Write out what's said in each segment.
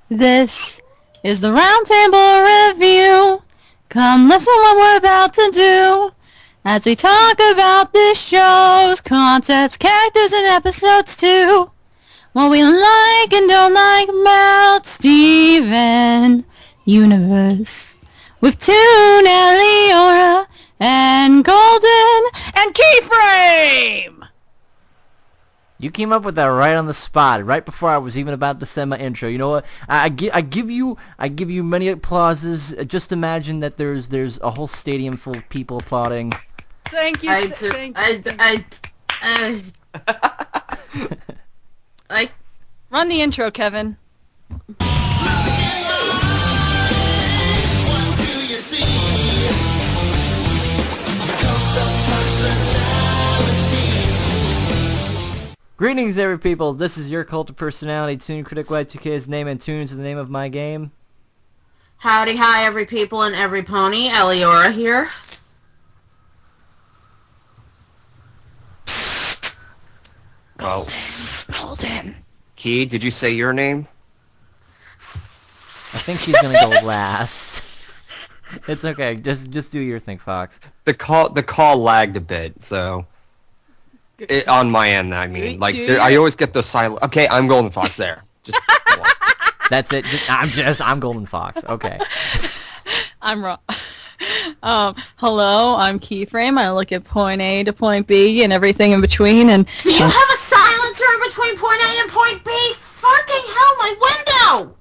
This is the Roundtable Review. Come listen what we're about to do as we talk about this show's concepts, characters, and episodes too. What we like and don't like about Steven Universe with Toon, Eliora, and Golden, and Keyframe! You came up with that right on the spot, right before I was even about to send my intro. You know what? I give you many applauses. Just imagine that there's a whole stadium full of people applauding. Thank you. Run the intro, Kevin. Greetings, every people. This is your cult of personality, ToonKriticY2K's name, and Toon's the name of my game. Howdy, hi, every people and every pony. Eliora here. Well, Golden. Key, did you say your name? I think she's gonna go last. It's okay. Just do your thing, Fox. The call lagged a bit, so on my end. I mean, I always get the silent. Okay, I'm Golden Fox there. Just That's it. I'm Golden Fox. Okay. I'm wrong. Hello, I'm Keyframe. I look at point A to point B and everything in between. And do you have a silencer in between point A and point B? Fucking hell, my window!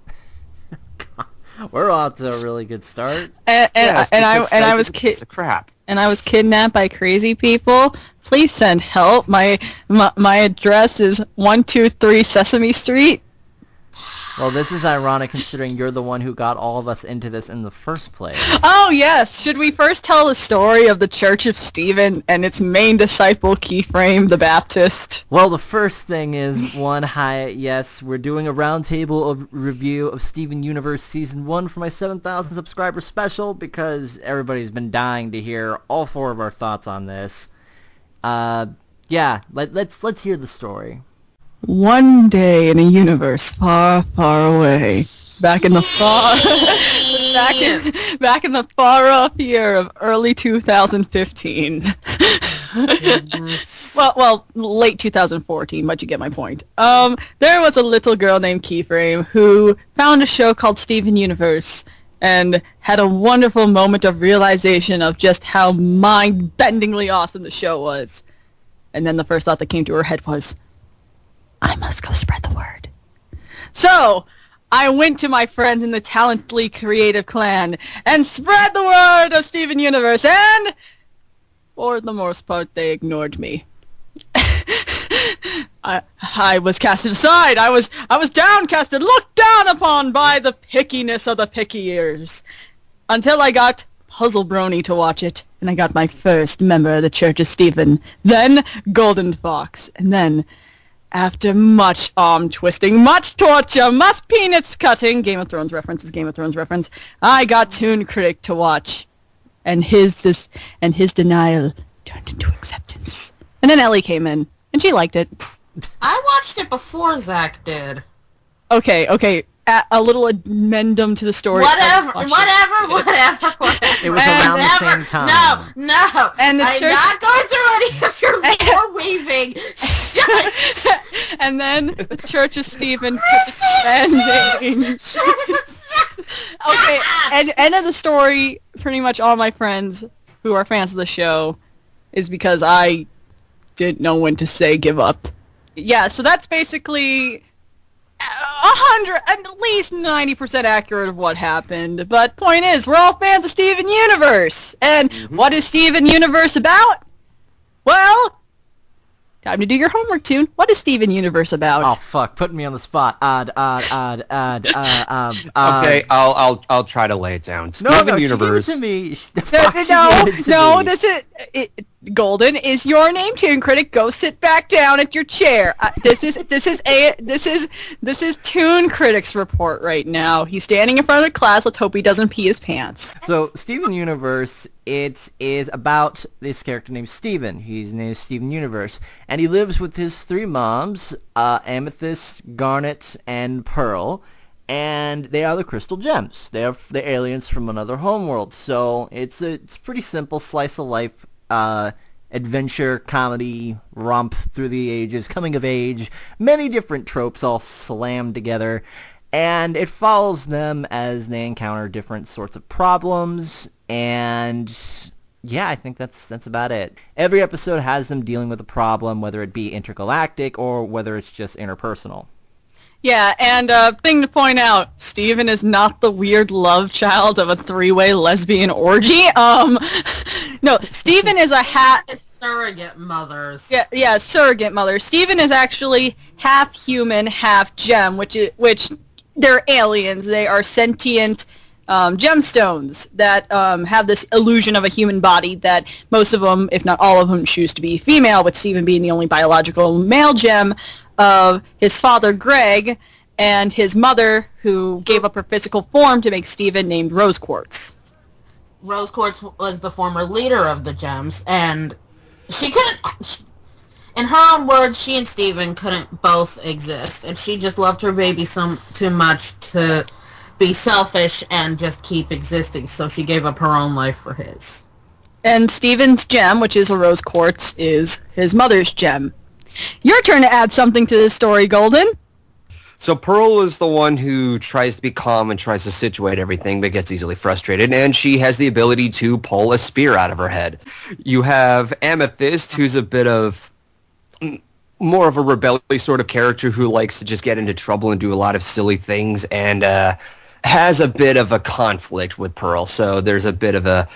We're off to a really good start. I was kidnapped by crazy people. Please send help. My address is 123 Sesame Street. Well, this is ironic considering you're the one who got all of us into this in the first place. Oh, yes. Should we first tell the story of the Church of Stephen and its main disciple, Keyframe the Baptist? Well, the first thing is, yes, we're doing a roundtable of review of Steven Universe Season 1 for my 7,000 subscriber special because everybody's been dying to hear all four of our thoughts on this. Yeah, let's hear the story. One day in a universe far, far away, back in the far off year of early 2015. well, late 2014, but you get my point. There was a little girl named Keyframe who found a show called Steven Universe and had a wonderful moment of realization of just how mind-bendingly awesome the show was. And then the first thought that came to her head was, I must go spread the word. So, I went to my friends in the Talently Creative Clan and spread the word of Steven Universe, and for the most part, they ignored me. I was casted aside. I was downcasted, looked down upon by the pickiness of the picky ears, until I got Puzzle Brony to watch it, and I got my first member of the Church of Stephen, then Golden Fox, and then, after much arm twisting, much torture, much peanuts cutting, Game of Thrones reference, I got ToonKritic to watch, and his denial turned into acceptance. And then Ellie came in, and she liked it. I watched it before Zach did. Okay. A little addendum to the story. Whatever. It was around the same time. No. And I'm not going through any of your lore weaving. And then the Church of Stephen kept expanding. Okay, and end of the story, pretty much all my friends who are fans of the show is because I didn't know when to say give up. Yeah, so that's basically 100, at least 90% accurate of what happened. But point is, we're all fans of Steven Universe. And what is Steven Universe about? Well, time to do your homework, Toon. What is Steven Universe about? Oh fuck, putting me on the spot. Okay, I'll try to lay it down. Steven Universe. She gave it to me. No, this is Golden is your name, ToonKritic. Go sit back down at your chair. This is ToonKritic's report right now. He's standing in front of the class. Let's hope he doesn't pee his pants. So, Steven Universe, it is about this character named Steven. He's named Steven Universe, and he lives with his three moms, Amethyst, Garnet, and Pearl. and they are the crystal gems. They are the aliens from another homeworld. So it's pretty simple slice of life adventure, comedy, romp through the ages, coming of age, many different tropes all slammed together. And it follows them as they encounter different sorts of problems, and yeah, I think that's about it. Every episode has them dealing with a problem, whether it be intergalactic or whether it's just interpersonal. Yeah, and thing to point out, Steven is not the weird love child of a three-way lesbian orgy. No, Steven is a Surrogate mothers. Yeah, surrogate mother. Steven is actually half human, half gem, which they're aliens. They are sentient gemstones that have this illusion of a human body that most of them, if not all of them, choose to be female, with Steven being the only biological male gem of his father, Greg, and his mother, who gave up her physical form to make Steven, named Rose Quartz. Rose Quartz was the former leader of the Gems, and she couldn't... In her own words, she and Steven couldn't both exist, and she just loved her baby too much to be selfish and just keep existing, so she gave up her own life for his. And Steven's gem, which is a Rose Quartz, is his mother's gem. Your turn to add something to this story, Golden. So Pearl is the one who tries to be calm and tries to situate everything, but gets easily frustrated, and she has the ability to pull a spear out of her head. You have Amethyst, who's a bit of more of a rebellious sort of character who likes to just get into trouble and do a lot of silly things, and has a bit of a conflict with Pearl. So there's a bit of an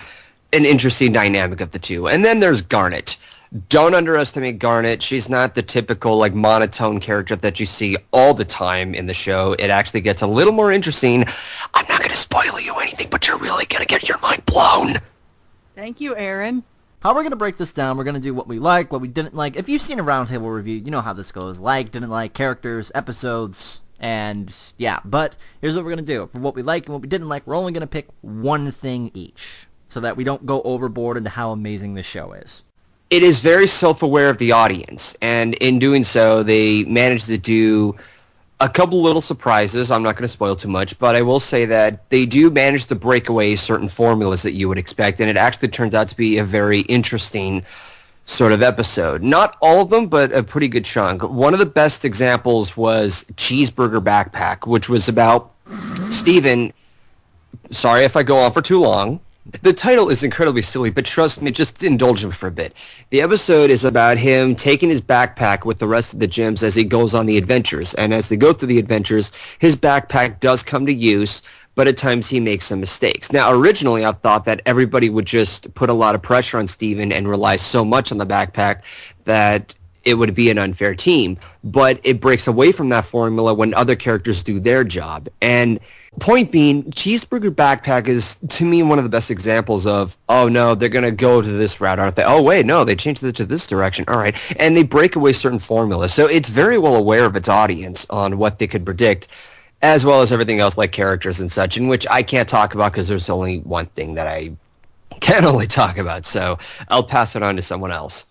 interesting dynamic of the two. And then there's Garnet. Don't underestimate Garnet. She's not the typical monotone character that you see all the time in the show. It actually gets a little more interesting. I'm not going to spoil you anything, but you're really going to get your mind blown. Thank you, Aaron. How we're going to break this down, we're going to do what we like, what we didn't like. If you've seen a Roundtable review, you know how this goes. Like, didn't like, characters, episodes, and yeah. But here's what we're going to do. For what we like and what we didn't like, we're only going to pick one thing each, so that we don't go overboard into how amazing this show is. It is very self-aware of the audience, and in doing so, they managed to do a couple little surprises. I'm not going to spoil too much, but I will say that they do manage to break away certain formulas that you would expect, and it actually turns out to be a very interesting sort of episode. Not all of them, but a pretty good chunk. One of the best examples was Cheeseburger Backpack, which was about Steven. Sorry if I go on for too long. The title is incredibly silly, but trust me, just indulge me for a bit. The episode is about him taking his backpack with the rest of the gems as he goes on the adventures. And as they go through the adventures, his backpack does come to use, but at times he makes some mistakes. Now, originally, I thought that everybody would just put a lot of pressure on Steven and rely so much on the backpack that it would be an unfair team. But it breaks away from that formula when other characters do their job. And point being, Cheeseburger Backpack is, to me, one of the best examples of, oh, no, they're going to go to this route, aren't they? Oh, wait, no, they changed it to this direction. All right. And they break away certain formulas. So it's very well aware of its audience on what they could predict, as well as everything else like characters and such, in which I can't talk about because there's only one thing that I can only talk about. So I'll pass it on to someone else.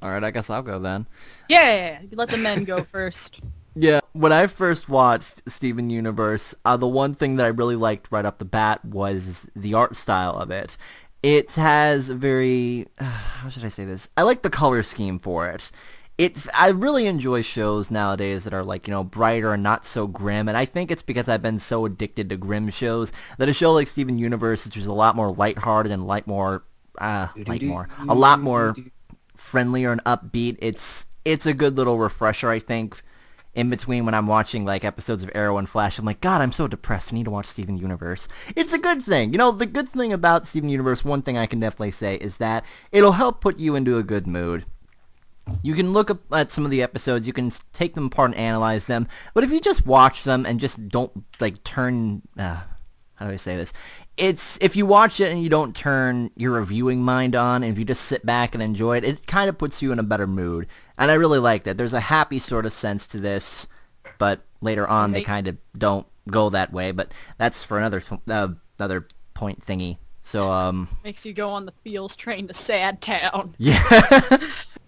All right, I guess I'll go then. Yeah, let the men go first. Yeah, when I first watched Steven Universe, the one thing that I really liked right off the bat was the art style of it. It has a very, how should I say this? I like the color scheme for it. I really enjoy shows nowadays that are brighter and not so grim, and I think it's because I've been so addicted to grim shows that a show like Steven Universe, which is a lot more lighthearted and a lot more friendlier and upbeat. It's a good little refresher, I think. In between when I'm watching episodes of Arrow and Flash, I'm like, God, I'm so depressed. I need to watch Steven Universe. It's a good thing. The good thing about Steven Universe, one thing I can definitely say is that it'll help put you into a good mood. You can look up at some of the episodes, you can take them apart and analyze them, but if you just watch them and just don't turn, how do I say this? If you watch it and you don't turn your reviewing mind on, and if you just sit back and enjoy it, it kind of puts you in a better mood. And I really like that. There's a happy sort of sense to this, but later on they kind of don't go that way. But that's for another point thingy. So makes you go on the feels train to Sad Town. Yeah.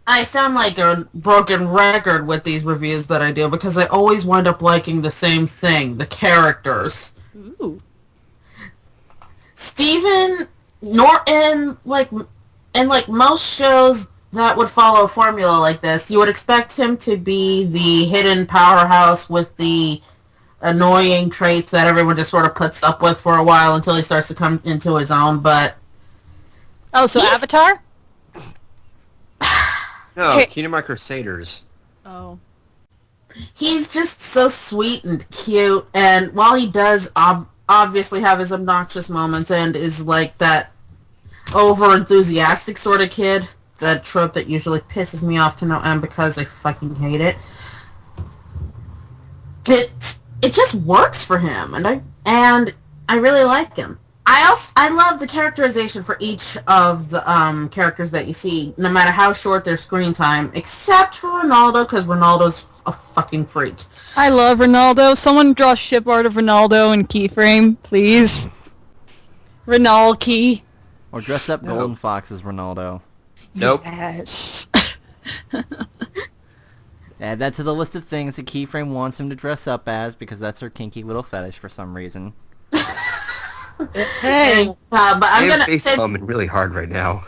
I sound like a broken record with these reviews that I do because I always wind up liking the same thing, the characters. Ooh. Stephen Norton, in most shows that would follow a formula like this, you would expect him to be the hidden powerhouse with the annoying traits that everyone just sort of puts up with for a while until he starts to come into his own, but... Oh, so Avatar? No, Hey. Kingdom Hearts Crusaders. Oh. He's just so sweet and cute, and while he does obviously have his obnoxious moments and is like that over-enthusiastic sort of kid, that trope that usually pisses me off to no end because I fucking hate it, it just works for him, and I really like him. I love the characterization for each of the characters that you see, no matter how short their screen time, except for Ronaldo, because Ronaldo's a fucking freak. I love Ronaldo. Someone draw ship art of Ronaldo in keyframe, please. Ronaldo key. Or dress up Golden Fox as Ronaldo. Nope. Yes. Add that to the list of things that Keyframe wants him to dress up as, because that's her kinky little fetish for some reason. Hey. But I'm I am gonna face say, palming really hard right now.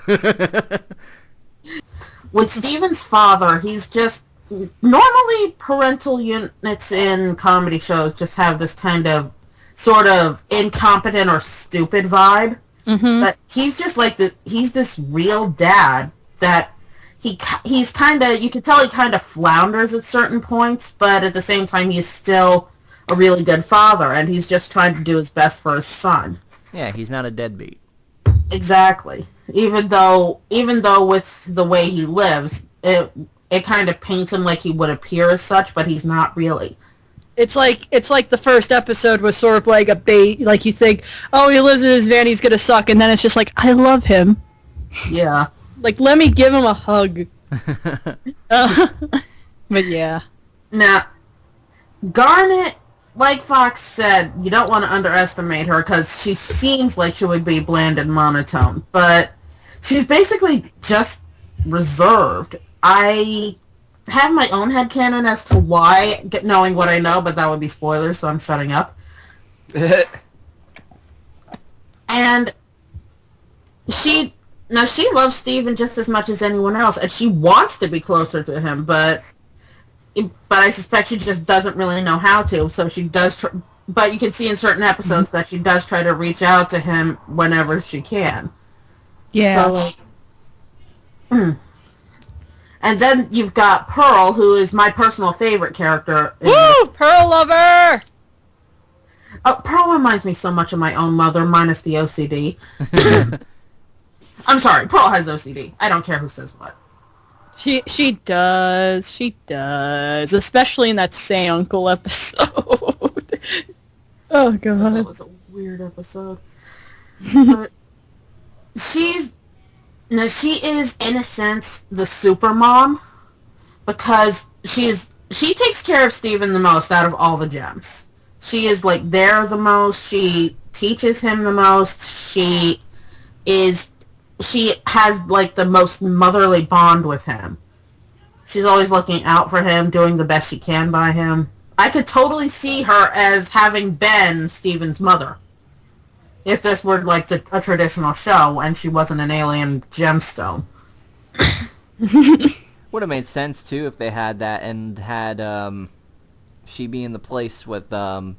with Steven's father, he's just... Normally, parental units in comedy shows just have this kind of sort of incompetent or stupid vibe. Mm-hmm. But he's just like he's this real dad that he's kind of, you can tell he kind of flounders at certain points, but at the same time he's still a really good father, and he's just trying to do his best for his son. Yeah, he's not a deadbeat. Exactly. Even though with the way he lives, it kind of paints him like he would appear as such, but he's not really. It's like the first episode was sort of like a bait. Like you think, oh, he lives in his van, he's gonna suck, and then it's just like, I love him. Yeah. Like, let me give him a hug. But yeah. Now, Garnet, like Fox said, you don't want to underestimate her because she seems like she would be bland and monotone, but she's basically just reserved. I have my own headcanon as to why, knowing what I know, but that would be spoilers, so I'm shutting up. And she loves Steven just as much as anyone else, and she wants to be closer to him, but I suspect she just doesn't really know how to, so she does but you can see in certain episodes that she does try to reach out to him whenever she can. Yeah. So, like... And then you've got Pearl, who is my personal favorite character. Woo! Pearl lover! Pearl reminds me so much of my own mother, minus the OCD. I'm sorry, Pearl has OCD. I don't care who says what. She does. Especially in that Say Uncle episode. Oh, God. That was a weird episode. But she is, in a sense, the super mom, because she takes care of Steven the most out of all the gems. She is, like, there the most, she teaches him the most, she has, like, the most motherly bond with him. She's always looking out for him, doing the best she can by him. I could totally see her as having been Steven's mother. If this were, like, a traditional show and she wasn't an alien gemstone. Would have made sense, too, if they had that and had she be in the place with Greg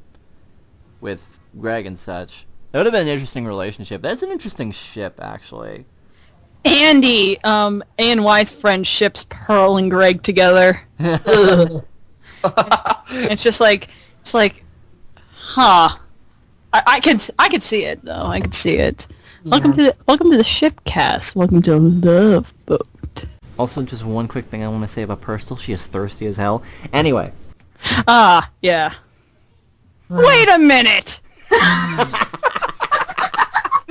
and such. That would have been an interesting relationship. That's an interesting ship, actually. Andy, A&Y's friend, ships Pearl and Greg together. It's just like, huh. I could see it though. I could see it. Yeah. Welcome to the ship cast. Welcome to Love Boat. Also, just one quick thing I want to say about Pearsall. She is thirsty as hell. Anyway. Yeah. Wait a minute.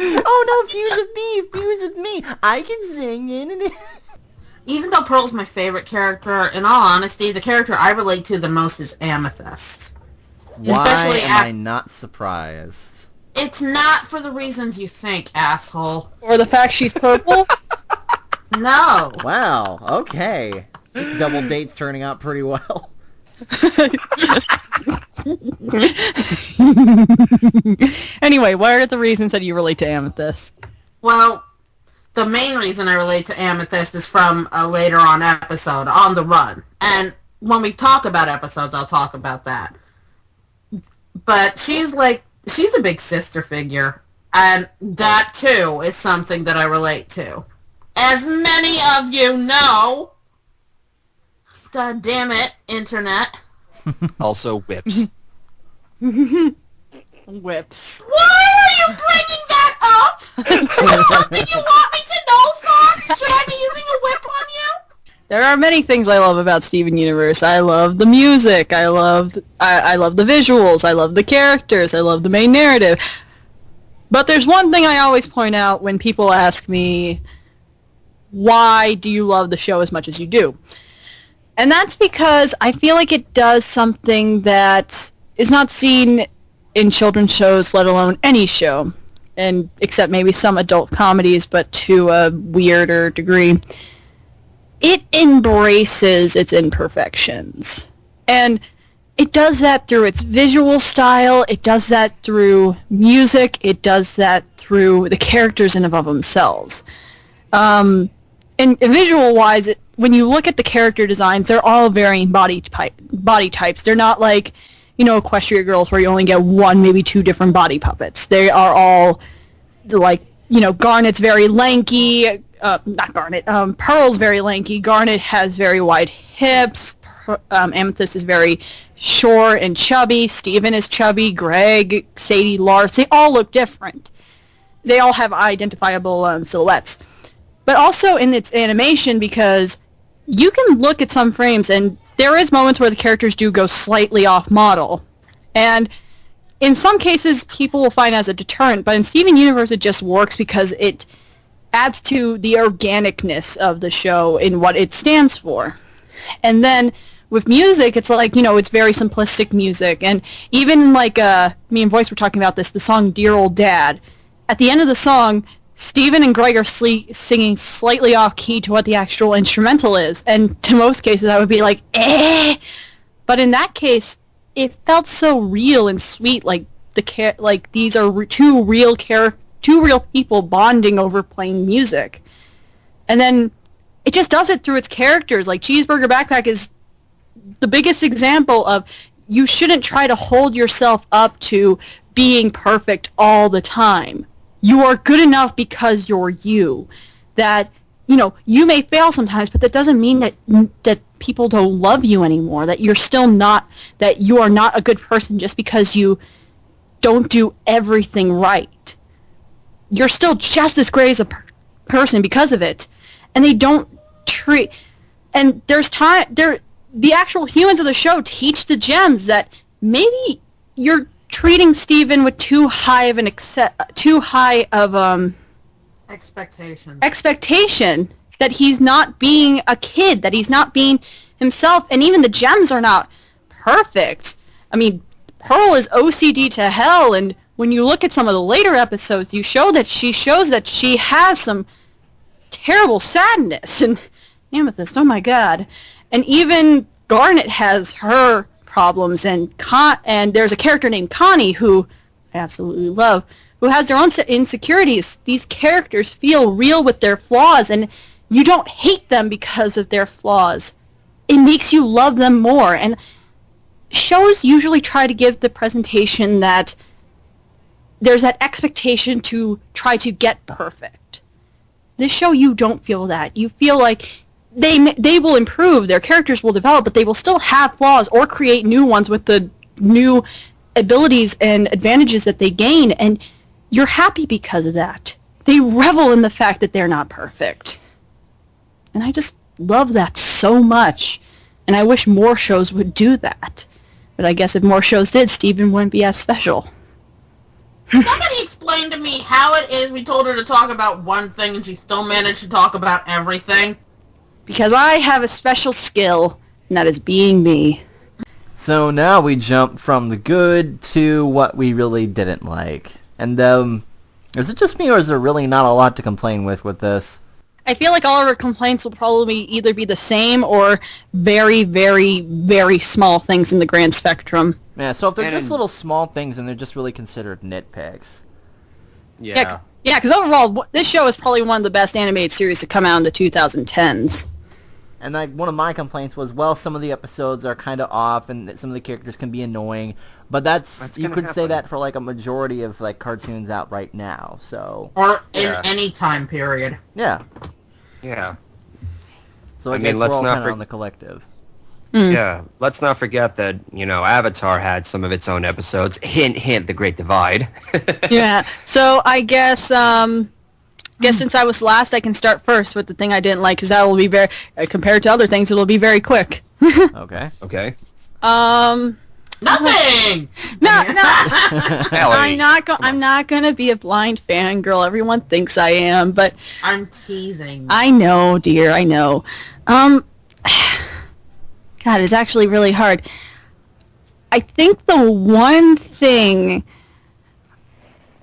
Oh no, fuse with me. I can sing in and Even though Pearl's my favorite character, in all honesty, the character I relate to the most is Amethyst. Why am I not surprised? It's not for the reasons you think, asshole. Or the fact she's purple? No. Wow, okay. This double date's turning out pretty well. Anyway, what are the reasons that you relate to Amethyst? Well, the main reason I relate to Amethyst is from a later on episode, On the Run. And when we talk about episodes, I'll talk about that. But she's a big sister figure. And that, too, is something that I relate to. As many of you know, God damn it, Internet. Also whips. Whips. Why are you bringing that up? Something you want me to know, Fox? Should I be using a whip on you? There are many things I love about Steven Universe. I love the music. I love the visuals. I love the characters. I love the main narrative. But there's one thing I always point out when people ask me, why do you love the show as much as you do? And that's because I feel like it does something that is not seen in children's shows, let alone any show, and except maybe some adult comedies, but to a weirder degree. It embraces its imperfections. And it does that through its visual style, it does that through music, it does that through the characters in and of themselves. And visual-wise, when you look at the character designs, they're all varying body types. They're not like, Equestria Girls where you only get one, maybe two different body puppets. They are all, like, Garnet's very lanky, not Garnet, Pearl's very lanky, Garnet has very wide hips, Amethyst is very short and chubby, Steven is chubby, Greg, Sadie, Lars, they all look different. They all have identifiable silhouettes. But also in its animation, because you can look at some frames and there is moments where the characters do go slightly off model. And in some cases, people will find as a deterrent, but in Steven Universe it just works because it adds to the organicness of the show in what it stands for. And then with music, it's like, it's very simplistic music. And even like, me and Voice were talking about this, the song Dear Old Dad. At the end of the song, Steven and Greg are singing slightly off key to what the actual instrumental is, and to most cases I would be like, eh. But in that case, it felt so real and sweet, like these are two real people bonding over playing music. And then it just does it through its characters. Like Cheeseburger Backpack is the biggest example of you shouldn't try to hold yourself up to being perfect all the time. You are good enough because you're you. That, you may fail sometimes, but that doesn't mean that people don't love you anymore, that you are not a good person just because you don't do everything right. You're still just as great as a person because of it. And they don't treat... And there's the actual humans of the show teach the gems that maybe you're treating Steven with too high of expectation that he's not being a kid, that he's not being himself, and even the gems are not perfect. I mean, Pearl is OCD to hell, and when you look at some of the later episodes, she shows that she has some terrible sadness, and Amethyst, oh my god. And even Garnet has her problems, and there's a character named Connie who I absolutely love, who has their own insecurities. These characters feel real with their flaws, and you don't hate them because of their flaws. It makes you love them more, and shows usually try to give the presentation that there's that expectation to try to get perfect. This show, you don't feel that. You feel like they will improve, their characters will develop, but they will still have flaws or create new ones with the new abilities and advantages that they gain, and you're happy because of that. They revel in the fact that they're not perfect. And I just love that so much, and I wish more shows would do that. But I guess if more shows did, Steven wouldn't be as special. Somebody explain to me how it is we told her to talk about one thing and she still managed to talk about everything. Because I have a special skill, and that is being me. So now we jump from the good to what we really didn't like. And, is it just me, or is there really not a lot to complain with this? I feel like all of our complaints will probably either be the same or very, very, very small things in the grand spectrum. Yeah, so if they're And- just little small things, then they're just really considered nitpicks. Yeah. Yeah, because overall, this show is probably one of the best animated series to come out in the 2010s. And like one of my complaints was, well, some of the episodes are kind of off, and some of the characters can be annoying. But that's you gonna could say happen. that for like a majority of like cartoons out right now. So Or in Yeah. any time period. yeah, Yeah. so I, I guess mean, let's we're all not kind of for- on the collective. Yeah. Let's not forget that, Avatar had some of its own episodes. Hint, hint, The Great Divide. Yeah, so I guess since I was last, I can start first with the thing I didn't like, because that will be very, compared to other things, it'll be very quick. Okay. Okay. Nothing! No, Ellie. I'm not gonna be a blind fangirl. Everyone thinks I am, but I'm teasing. I know, dear, I know. God, it's actually really hard. I think the one thing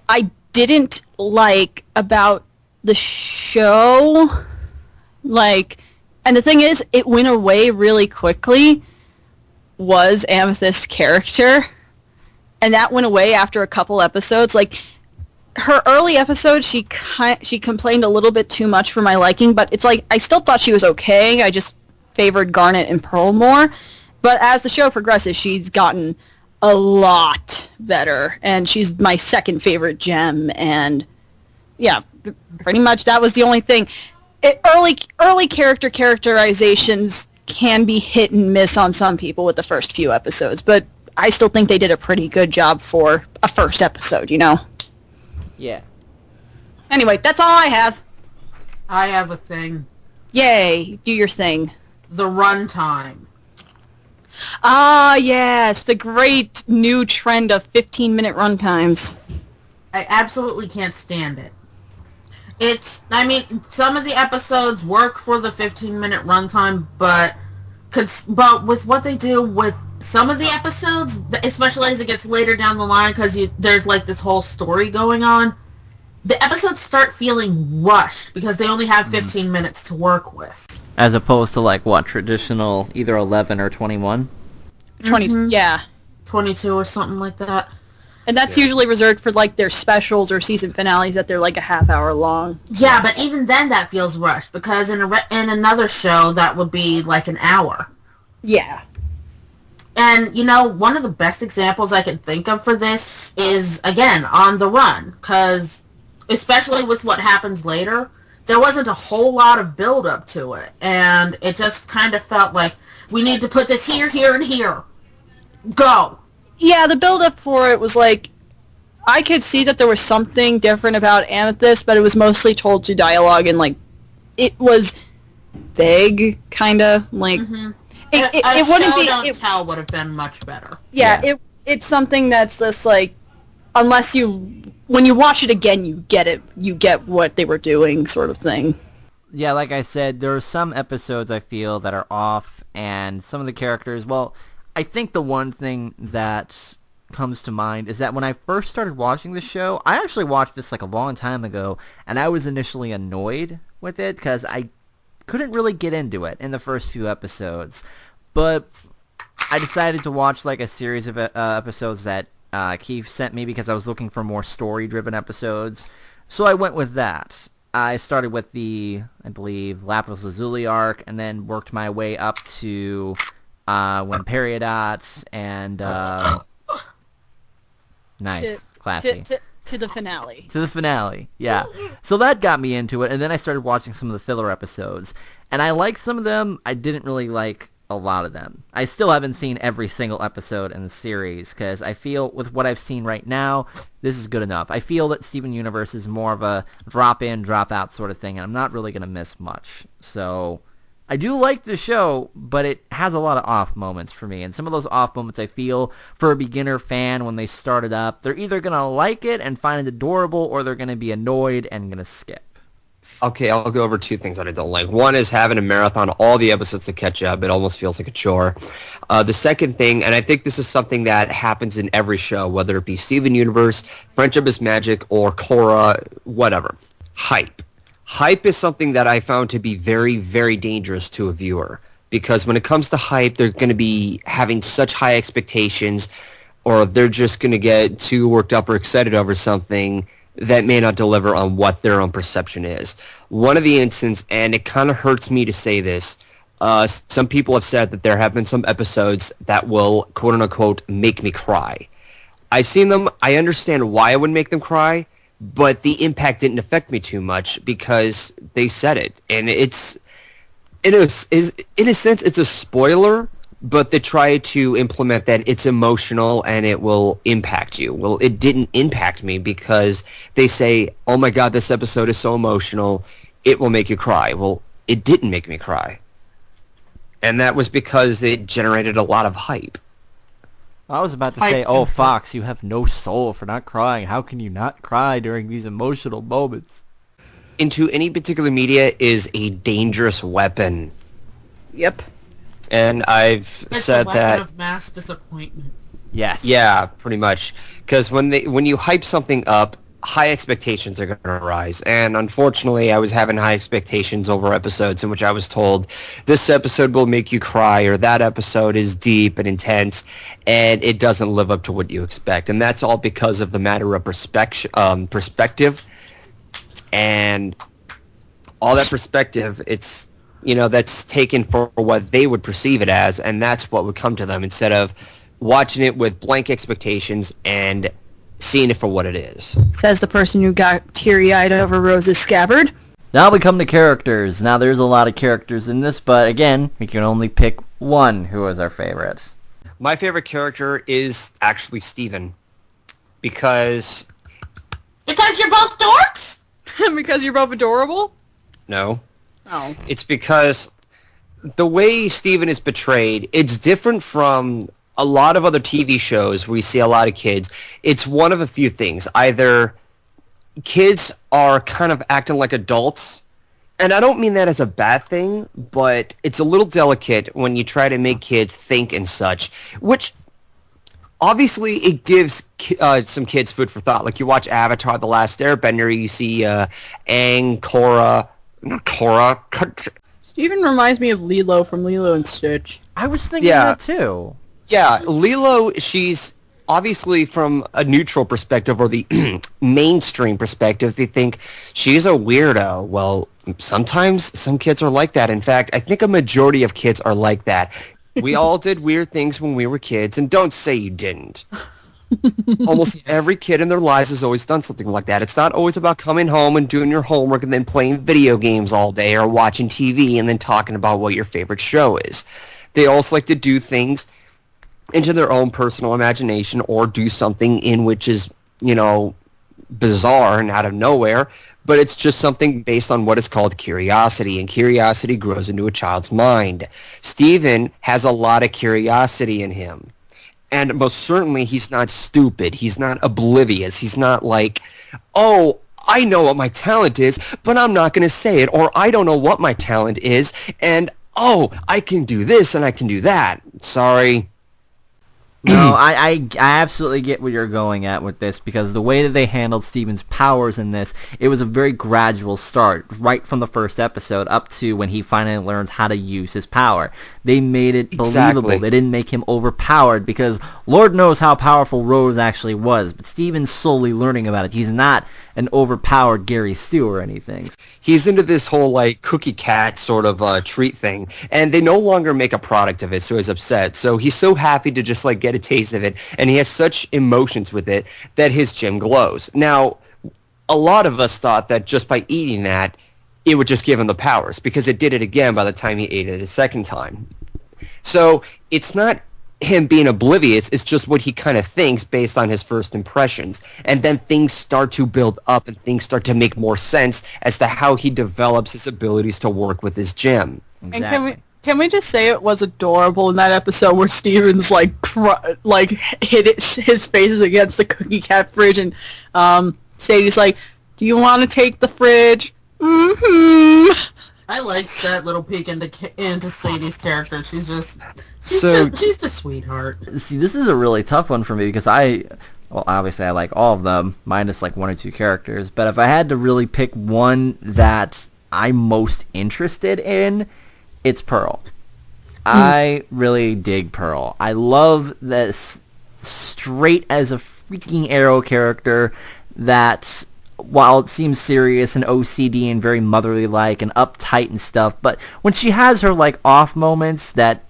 I didn't like about the show, and the thing is, it went away really quickly, was Amethyst's character. And that went away after a couple episodes. Like, her early episodes, she complained a little bit too much for my liking, but it's like, I still thought she was okay. I just favored Garnet and Pearl more. But as the show progresses, she's gotten a lot better, and she's my second favorite gem, and yeah, pretty much that was the only thing. Early characterizations can be hit and miss on some people with the first few episodes, but I still think they did a pretty good job for a first episode, Yeah. Anyway, that's all I have. I have a thing. Yay, do your thing. The runtime. Ah, yes, the great new trend of 15-minute runtimes. I absolutely can't stand it. Some of the episodes work for the 15-minute runtime, but with what they do with some of the episodes, especially as it gets later down the line, because there's like this whole story going on, the episodes start feeling rushed because they only have 15 minutes to work with. As opposed to like what traditional either 11 or 21. 20, yeah. 22 or something like that. And that's usually reserved for like their specials or season finales that they're like a half hour long. Yeah, but even then that feels rushed because in another show that would be like an hour. Yeah. And, one of the best examples I can think of for this is, again, On the Run. Because, especially with what happens later, there wasn't a whole lot of build-up to it. And it just kind of felt like, we need to put this here, here, and here. Go! Yeah, the build-up for it was like, I could see that there was something different about Amethyst, but it was mostly told through dialogue, and like, it was vague, kind of, like... Mm-hmm. It wouldn't be... Don't tell would have been much better. Yeah, it's something that's just like, unless when you watch it again, you get it. You get what they were doing, sort of thing. Yeah, like I said, there are some episodes I feel that are off, and some of the characters, well, I think the one thing that comes to mind is that when I first started watching the show, I actually watched this like a long time ago, and I was initially annoyed with it because I couldn't really get into it in the first few episodes. But I decided to watch like a series of episodes that Keith sent me because I was looking for more story-driven episodes. So I went with that. I started with the, I believe, Lapis Lazuli arc, and then worked my way up to when Peridot and nice, classy. To the finale. To the finale, yeah. So that got me into it, and then I started watching some of the filler episodes. And I liked some of them. I didn't really like a lot of them. I still haven't seen every single episode in the series, because I feel with what I've seen right now, this is good enough. I feel that Steven Universe is more of a drop-in, drop-out sort of thing, and I'm not really going to miss much. So I do like the show, but it has a lot of off moments for me. And some of those off moments I feel for a beginner fan when they start it up, they're either going to like it and find it adorable, or they're going to be annoyed and going to skip. Okay, I'll go over two things that I don't like. One is having a marathon all the episodes to catch up. It almost feels like a chore. The second thing, and I think this is something that happens in every show, whether it be Steven Universe, Friendship is Magic, or Korra, whatever. Hype. hype is something that I found to be very, very dangerous to a viewer. Because when it comes to hype, they're going to be having such high expectations, or they're just going to get too worked up or excited over something that may not deliver on what their own perception is. One of the instances, and it kind of hurts me to say this, some people have said that there have been some episodes that will, quote-unquote, make me cry. I've seen them. I understand why it would make them cry, but the impact didn't affect me too much because they said it. And it's, in a sense, it's a spoiler, but they try to implement that it's emotional and it will impact you. Well, it didn't impact me because they say, oh my God, this episode is so emotional, it will make you cry. Well, it didn't make me cry. And that was because it generated a lot of hype. I was about to say, oh, Fox, you have no soul for not crying. How can you not cry during these emotional moments? Into any particular media is a dangerous weapon. Yep. And I've said It's a that... weapon of mass disappointment. Yes. Yeah, pretty much. Because when you hype something up, high expectations are going to rise. And unfortunately, I was having high expectations over episodes in which I was told, this episode will make you cry, or that episode is deep and intense, and it doesn't live up to what you expect. And that's all because of the matter of perspective. And all that perspective, it's, that's taken for what they would perceive it as, and that's what would come to them instead of watching it with blank expectations and seeing it for what it is. Says the person who got teary-eyed over Rose's scabbard. Now we come to characters. Now there's a lot of characters in this, but again, we can only pick one who is our favorite. My favorite character is actually Steven. Because you're both dorks? Because you're both adorable? No. Oh. It's because the way Steven is portrayed, it's different from a lot of other TV shows where you see a lot of kids. It's one of a few things. Either kids are kind of acting like adults, and I don't mean that as a bad thing, but it's a little delicate when you try to make kids think and such, which obviously it gives some kids food for thought. Like you watch Avatar: The Last Airbender, you see Aang, Korra, not Korra. Steven reminds me of Lilo from Lilo and Stitch. I was thinking that too. Yeah, Lilo, she's obviously from a neutral perspective or the mainstream perspective. They think she's a weirdo. Well, sometimes some kids are like that. In fact, I think a majority of kids are like that. We all did weird things when we were kids, and don't say you didn't. Almost every kid in their lives has always done something like that. It's not always about coming home and doing your homework and then playing video games all day or watching TV and then talking about what your favorite show is. They also like to do things into their own personal imagination or do something in which is, bizarre and out of nowhere, but it's just something based on what is called curiosity, and curiosity grows into a child's mind. Steven has a lot of curiosity in him. And most certainly he's not stupid. He's not oblivious. He's not like, oh, I know what my talent is, but I'm not going to say it. Or I don't know what my talent is, and, oh, I can do this and I can do that. Sorry. No, I absolutely get what you're going at with this, because the way that they handled Steven's powers in this, it was a very gradual start, right from the first episode up to when he finally learns how to use his power. They made it believable. Exactly. They didn't make him overpowered, because Lord knows how powerful Rose actually was, but Steven's slowly learning about it. He's not an overpowered Gary Stu or anything. He's into this whole, cookie cat sort of treat thing, and they no longer make a product of it, so he's upset. So he's so happy to just, get a taste of it, and he has such emotions with it that his gym glows. Now, a lot of us thought that just by eating that, it would just give him the powers, because it did it again by the time he ate it a second time. So it's not him being oblivious, it's just what he kind of thinks based on his first impressions. And then things start to build up and things start to make more sense as to how he develops his abilities to work with his gym. Exactly. And can we just say it was adorable in that episode where Steven's hit his faces against the cookie cat fridge, and Sadie's like, "Do you want to take the fridge?" Mm-hmm. I like that little peek into Sadie's character. She's the sweetheart. See, this is a really tough one for me, because well, obviously I like all of them, minus like one or two characters. But if I had to really pick one that I'm most interested in, it's Pearl. I really dig Pearl. I love this straight as a freaking arrow character that, while it seems serious and OCD and very motherly-like and uptight and stuff, but when she has her like off moments that,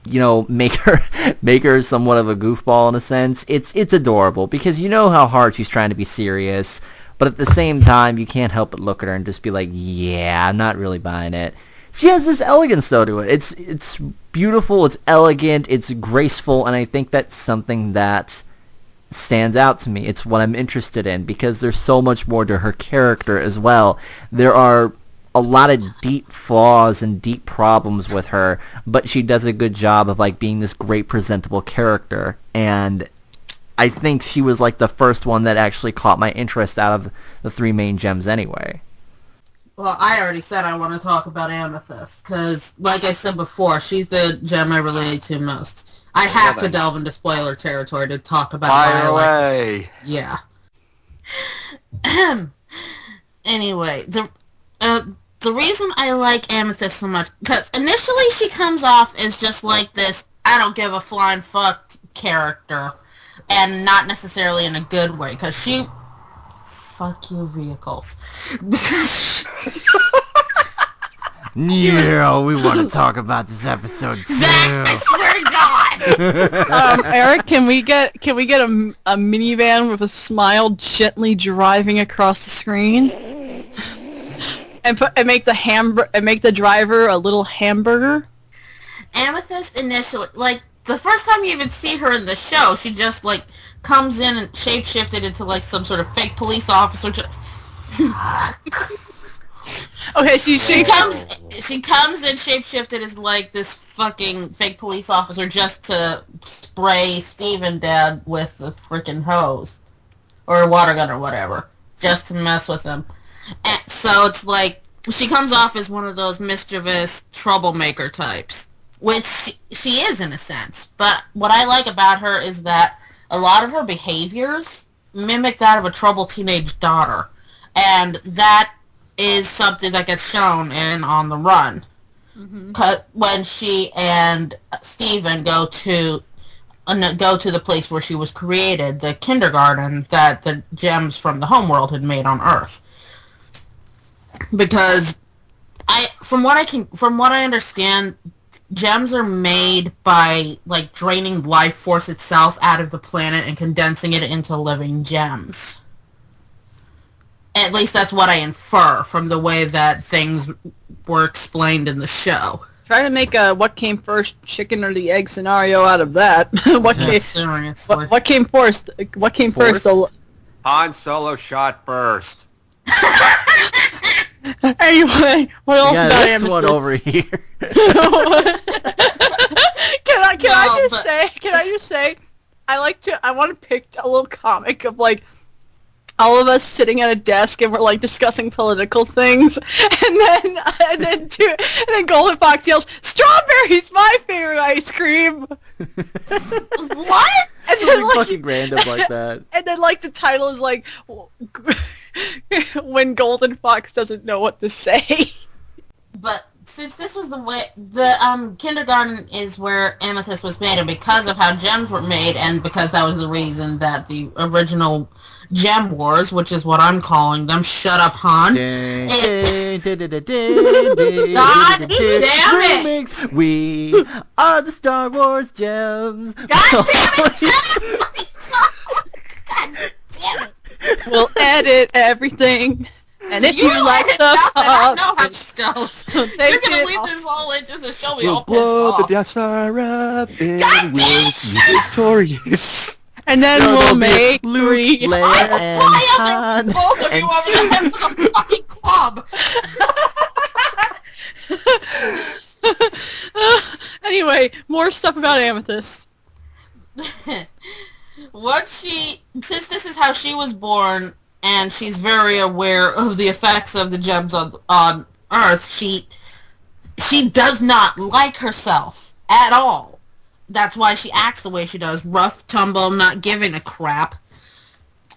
you know, make her somewhat of a goofball in a sense, it's adorable because you know how hard she's trying to be serious, but at the same time you can't help but look at her and just be like, yeah, I'm not really buying it. She has this elegance though to it. It's beautiful, it's elegant, it's graceful, and I think that's something that stands out to me. It's what I'm interested in because there's so much more to her character as well. There are a lot of deep flaws and deep problems with her, but she does a good job of like being this great presentable character, and I think she was like the first one that actually caught my interest out of the three main gems anyway. Well, I already said I want to talk about Amethyst, because, like I said before, she's the gem I relate to most. I have to delve into spoiler territory to talk about Fire away! Yeah. Anyway, the reason I like Amethyst so much, because initially she comes off as just like this I don't give a flying fuck character, and not necessarily in a good way, because she... Fuck you, vehicles. Yeah, we want to talk about this episode too. Zach, I swear to God! Eric, can we get a minivan with a smile gently driving across the screen, and make the driver a little hamburger? Amethyst initially, like, the first time you even see her in the show, she just, like, comes in and shapeshifted into, like, some sort of fake police officer. Okay, she comes in shapeshifted as, like, this fucking fake police officer just to spray Steven dead with the freaking hose. Or a water gun or whatever. Just to mess with him. And so it's like, she comes off as one of those mischievous troublemaker types. Which she is in a sense. But what I like about her is that a lot of her behaviors mimic that of a troubled teenage daughter. And that is something that gets shown in On the Run. Mm-hmm. When she and Steven go to the place where she was created, the kindergarten that the gems from the homeworld had made on Earth. Because from what I understand, gems are made by, like, draining life force itself out of the planet and condensing it into living gems. At least that's what I infer from the way that things were explained in the show. Try to make a what came first, chicken or the egg scenario out of that. What came first? What came first? Han Solo shot first. Anyway, what else about this one over here? Can I just say, I want to pick a little comic of, like, all of us sitting at a desk and we're, like, discussing political things, and then Golden Fox yells, "Strawberry's my favorite ice cream." What? And Something like, fucking random like that. And then, like, the title is like, when Golden Fox doesn't know what to say. But since this was the way, the kindergarten is where Amethyst was made, and because of how gems were made, and because that was the reason that the original Gem Wars, which is what I'm calling them, shut up, Han. God damn it! We are the Star Wars gems. God damn it! Shut up! God damn it! We'll edit everything. And if you like the I know how this goes. You're gonna leave this all in just to show me all pissed blow off. the Death Star up and we'll be victorious. And then we'll make Luke, three. Leia, I and will fly under both of you over the head of the fucking club. Anyway, more stuff about Amethyst. Since this is how she was born, and she's very aware of the effects of the gems on Earth, she does not like herself at all. That's why she acts the way she does, rough, tumble, not giving a crap.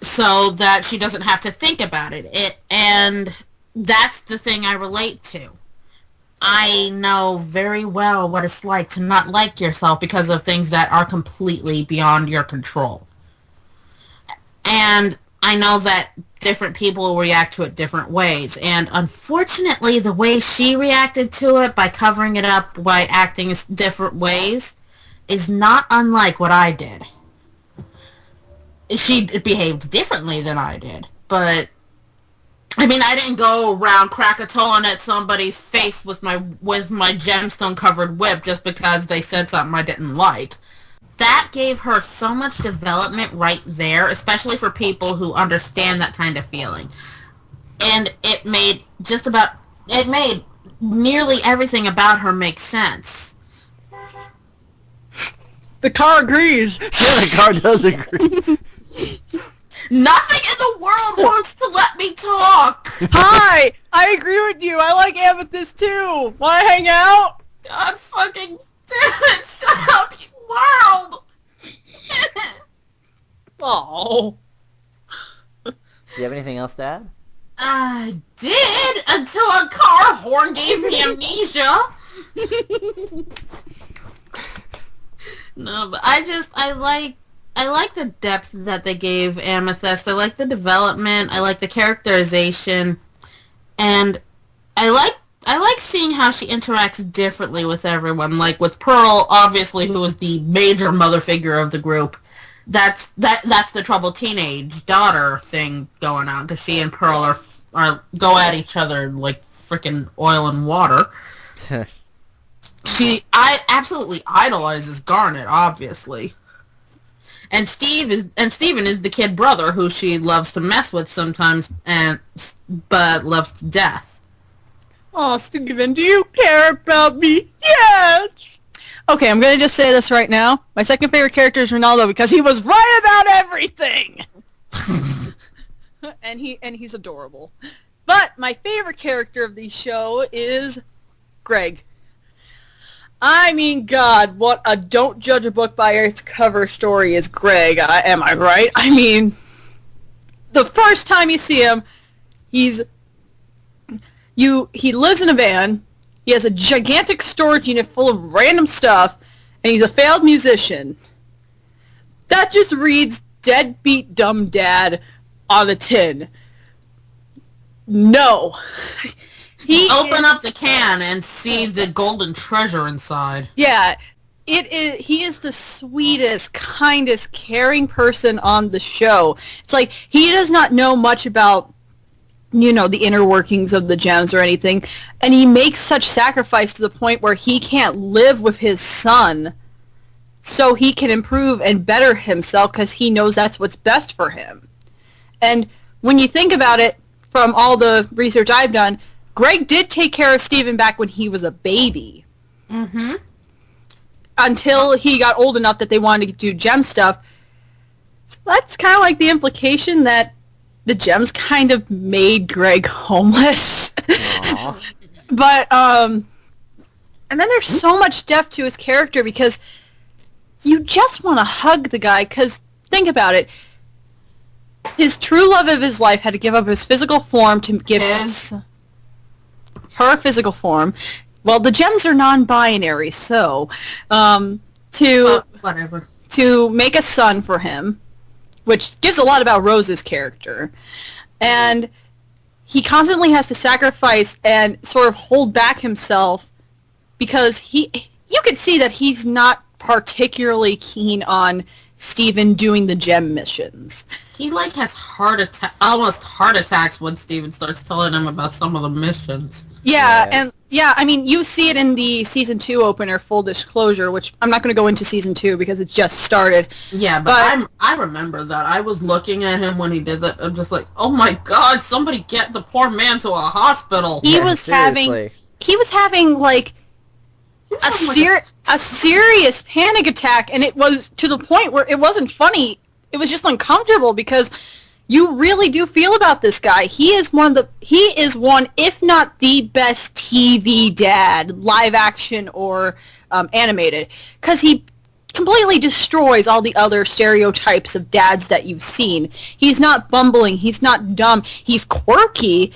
so that she doesn't have to think about it. And that's the thing I relate to. I know very well what it's like to not like yourself because of things that are completely beyond your control. And I know that different people will react to it different ways. And unfortunately, the way she reacted to it by covering it up, by acting different ways, is not unlike what I did. She behaved differently than I did, but I mean, I didn't go around Krakatoaing at somebody's face with my gemstone covered whip just because they said something I didn't like. That gave her so much development right there, especially for people who understand that kind of feeling. And it made nearly everything about her make sense. The car agrees. Yeah, the car does agree. Nothing in the world wants to let me talk. Hi! I agree with you. I like Amethyst too. Wanna hang out? God fucking damn it. Shut up, you world. Oh. Do you have anything else to add? I did, until a car horn gave me amnesia. No, but I like the depth that they gave Amethyst. I like the development. I like the characterization, and I like seeing how she interacts differently with everyone. Like with Pearl, obviously, who is the major mother figure of the group. That's the troubled teenage daughter thing going on, because she and Pearl are go at each other like freaking oil and water. I absolutely idolizes Garnet, obviously. And Steven is the kid brother who she loves to mess with sometimes, but loves to death. Oh, Steven, do you care about me? Yes! Okay, I'm gonna just say this right now. My second favorite character is Ronaldo because he was right about everything! and he's adorable. But my favorite character of the show is Greg. I mean, God, what a don't judge a book by its cover story is Greg. Am I right? I mean, the first time you see him, he lives in a van, he has a gigantic storage unit full of random stuff, and he's a failed musician. That just reads deadbeat dumb dad on the tin. No. Open up the can and see the golden treasure inside. Yeah, he is the sweetest, kindest, caring person on the show. It's like he does not know much about, the inner workings of the gems or anything, and he makes such sacrifice to the point where he can't live with his son so he can improve and better himself because he knows that's what's best for him. And when you think about it, from all the research I've done, Greg did take care of Steven back when he was a baby. Mm-hmm. Until he got old enough that they wanted to do gem stuff. So that's kind of like the implication that the gems kind of made Greg homeless. But, and then there's so much depth to his character because you just want to hug the guy because, think about it, his true love of his life had to give up his physical form to give her physical form. Well, the gems are non-binary, so whatever. To make a son for him, which gives a lot about Rose's character, and he constantly has to sacrifice and sort of hold back himself because you could see that he's not particularly keen on Steven doing the gem missions. He has almost heart attacks when Steven starts telling him about some of the missions. And I mean, you see it in the Season 2 opener, Full Disclosure, which I'm not going to go into Season 2 because it just started. Yeah, but I remember that. I was looking at him when he did that. I'm just like, oh my God, somebody get the poor man to a hospital. He was having like a serious panic attack, and it was to the point where it wasn't funny. It was just uncomfortable because you really do feel about this guy. He is one, if not the best TV dad, live action or animated, because he completely destroys all the other stereotypes of dads that you've seen. He's not bumbling, he's not dumb, he's quirky,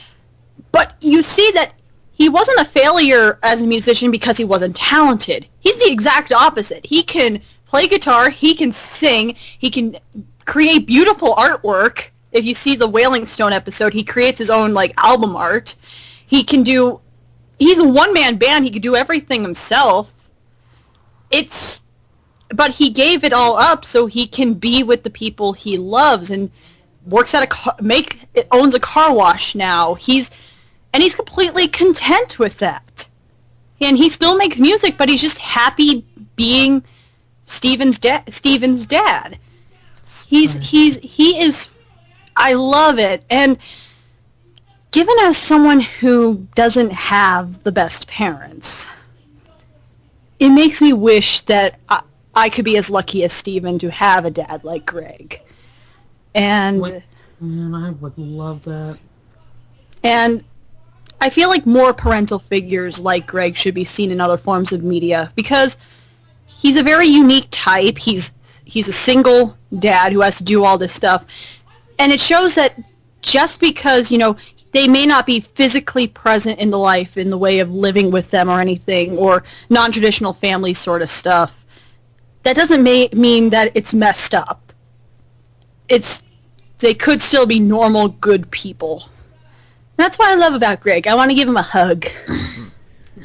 but you see that he wasn't a failure as a musician because he wasn't talented. He's the exact opposite. He can play guitar, he can sing, he can create beautiful artwork. If you see the Wailing Stone episode, he creates his own album art. He's a one-man band, he could do everything himself. But he gave it all up so he can be with the people he loves and works at owns a car wash now. He's completely content with that. And he still makes music, but he's just happy being Steven's dad. He is, I love it. And given as someone who doesn't have the best parents, it makes me wish that I could be as lucky as Steven to have a dad like Greg. And man, I would love that. And I feel like more parental figures like Greg should be seen in other forms of media because he's a very unique type. He's a single dad who has to do all this stuff. And it shows that just because, they may not be physically present in the life in the way of living with them or anything, or non-traditional family sort of stuff, that doesn't mean that it's messed up. They could still be normal, good people. That's what I love about Greg. I want to give him a hug.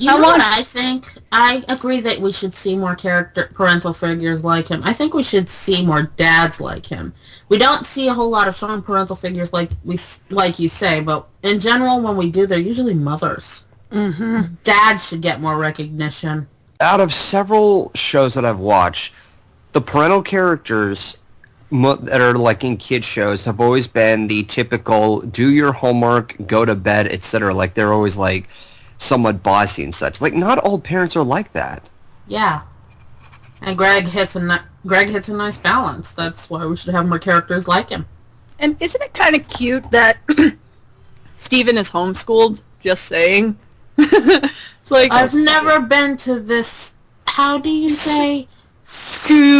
What I think? I agree that we should see more parental figures like him. I think we should see more dads like him. We don't see a whole lot of strong parental figures like you say, but in general, when we do, they're usually mothers. Mm-hmm. Dads should get more recognition. Out of several shows that I've watched, the parental characters that are in kid shows have always been the typical do your homework, go to bed, etc. They're always somewhat bossy and such. Not all parents are like that. Yeah. And Greg hits a nice balance. That's why we should have more characters like him. And isn't it kind of cute that Steven is homeschooled? Just saying. It's I've never been to this, how do you say? School.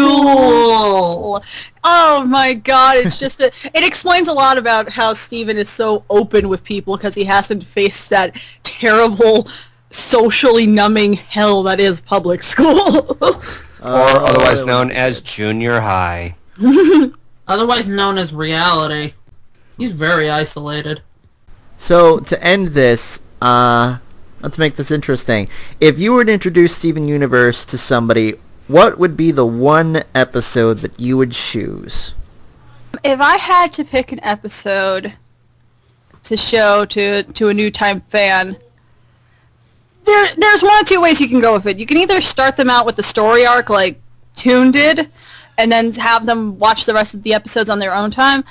Oh my god, it's just it explains a lot about how Steven is so open with people because he hasn't faced that terrible socially numbing hell that is public school. Or otherwise known as junior high. Otherwise known as reality. He's very isolated. So, to end this, let's make this interesting. If you were to introduce Steven Universe to somebody, what would be the one episode that you would choose? If I had to pick an episode to show to a new time fan, there's one of two ways you can go with it. You can either start them out with the story arc like Toon did, and then have them watch the rest of the episodes on their own time.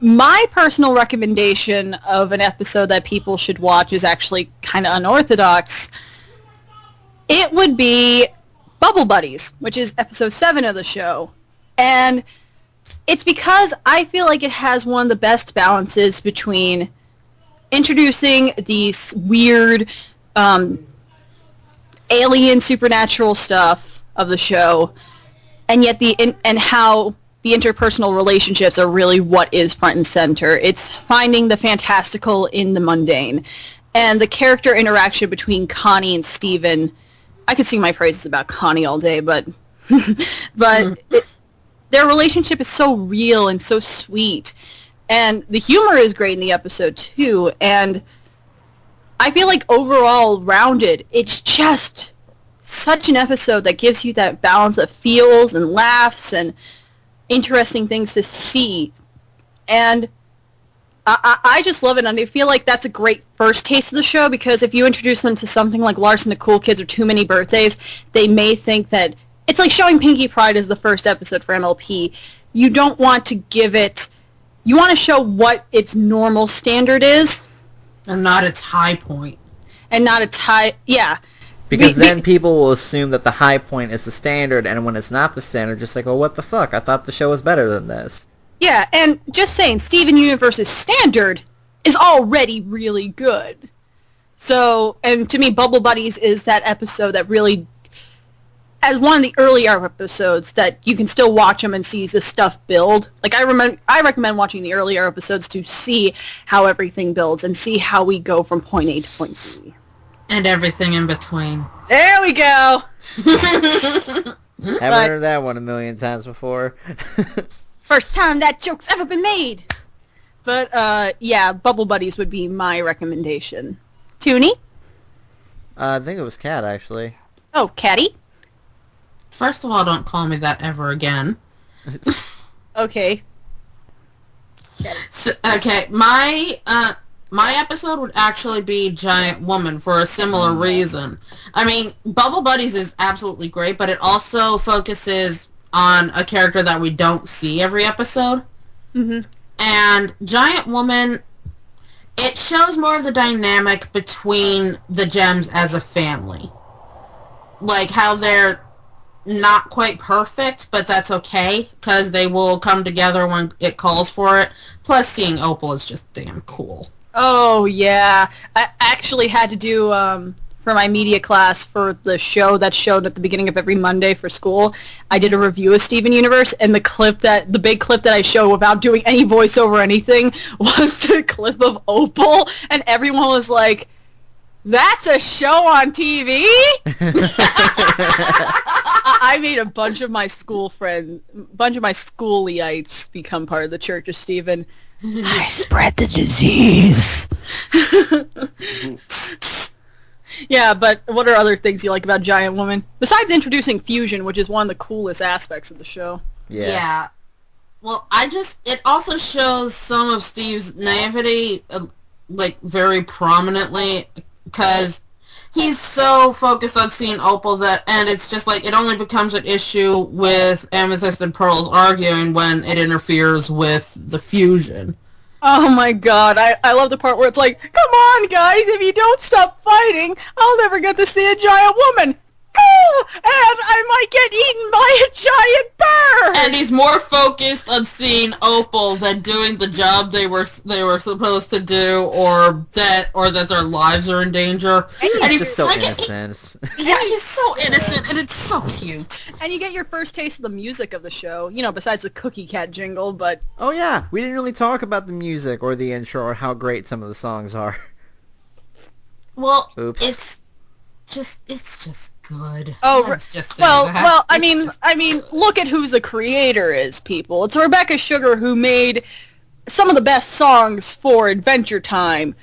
My personal recommendation of an episode that people should watch is actually kind of unorthodox. It would be Bubble Buddies, which is episode 7 of the show. And it's because I feel like it has one of the best balances between introducing these weird alien supernatural stuff of the show, and yet and how the interpersonal relationships are really what is front and center. It's finding the fantastical in the mundane. And the character interaction between Connie and Steven, I could sing my praises about Connie all day, but their relationship is so real and so sweet. And the humor is great in the episode, too. And I feel like overall rounded, it's just such an episode that gives you that balance of feels and laughs and interesting things to see. And I just love it, and I feel like that's a great first taste of the show, because if you introduce them to something like Larson the Cool Kids or Too Many Birthdays, they may think that it's like showing Pinkie Pride as the first episode for MLP. You don't want to give it... You want to show what its normal standard is. And not its high point. And not its high... Yeah. Because then people will assume that the high point is the standard, and when it's not the standard, just like, oh, what the fuck? I thought the show was better than this. Yeah, and just saying, Steven Universe's standard is already really good. So, and to me, Bubble Buddies is that episode that really... as one of the earlier episodes that you can still watch them and see the stuff build. Like I recommend watching the earlier episodes to see how everything builds and see how we go from point A to point B. And everything in between. There we go. Haven't heard that one a million times before. First time that joke's ever been made. But yeah, Bubble Buddies would be my recommendation. Toonie? I think it was Cat, actually. Oh, Catty? First of all, don't call me that ever again. Okay. So, okay, my episode would actually be Giant Woman for a similar reason. I mean, Bubble Buddies is absolutely great, but it also focuses on a character that we don't see every episode. Mm-hmm. And Giant Woman, it shows more of the dynamic between the Gems as a family. Like how they're not quite perfect, but that's okay, because they will come together when it calls for it. Plus, seeing Opal is just damn cool. Oh, yeah. I actually had to do, for my media class for the show that showed at the beginning of every Monday for school, I did a review of Steven Universe, and the big clip that I show without doing any voiceover or anything was the clip of Opal, and everyone was like, that's a show on TV? I made a bunch of my schoolyites become part of the Church of Stephen. I spread the disease. Yeah, but what are other things you like about Giant Woman? Besides introducing fusion, which is one of the coolest aspects of the show. Yeah. Well, it also shows some of Steve's naivety, like, very prominently, because he's so focused on seeing Opal and it's just like, it only becomes an issue with Amethyst and Pearl's arguing when it interferes with the fusion. Oh my god, I love the part where it's like, come on guys, if you don't stop fighting, I'll never get to see a giant woman. And I might get eaten by a giant bird! And he's more focused on seeing Opal than doing the job they were supposed to do, or that their lives are in danger. And he's just so innocent. He's so innocent, and it's so cute. And you get your first taste of the music of the show, besides the Cookie Cat jingle, but... Oh yeah, we didn't really talk about the music or the intro or how great some of the songs are. Well, Oops. it's just good. Oh, Let's just say well, that. well, I mean, look at who the creator is, people. It's Rebecca Sugar who made some of the best songs for Adventure Time,